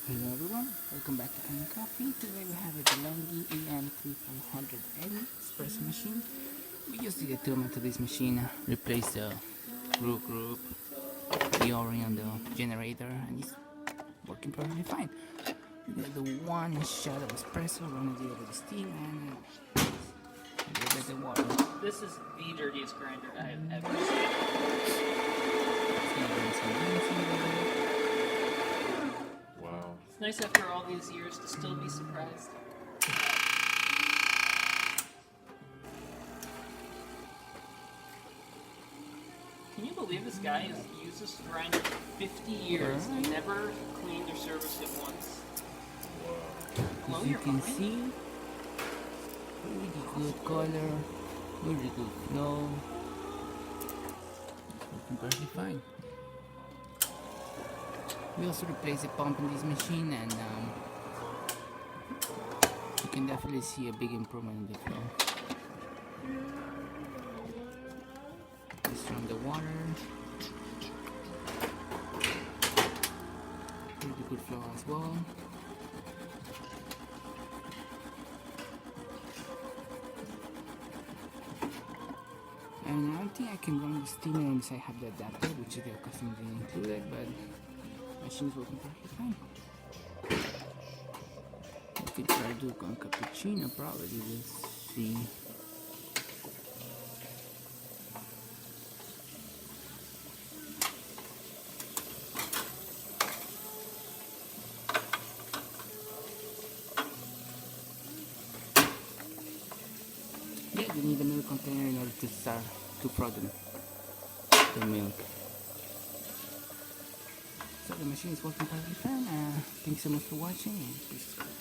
Hello everyone, welcome back to Kanen Coffee. Today we have a DeLonghi AM3500L espresso machine. We just did a tune to this machine, replace the group, the O-ring on the generator, and it's working perfectly fine. We got the one shot of espresso, run it over the steam, and a little bit of water. This is the dirtiest grinder I have ever seen. Wow. It's nice after all these years to still be surprised. Can you believe this guy has used this grinder for 50 years and never cleaned or serviced it once? Hello, As you you're can fine. see, really good color, really good flow. It's working perfectly fine. We also replaced the pump in this machine, and you can definitely see a big improvement in the flow. This from the water, really good flow as well. And I don't think I can run the steamer unless I have the adapter, which is the custom included, but the machine is working perfectly fine. You could try to do con cappuccino, probably, we'll see. Yeah, you need a milk container in order to start to frozen the milk. So the machine is working perfectly fine. Thanks so much for watching, and please subscribe.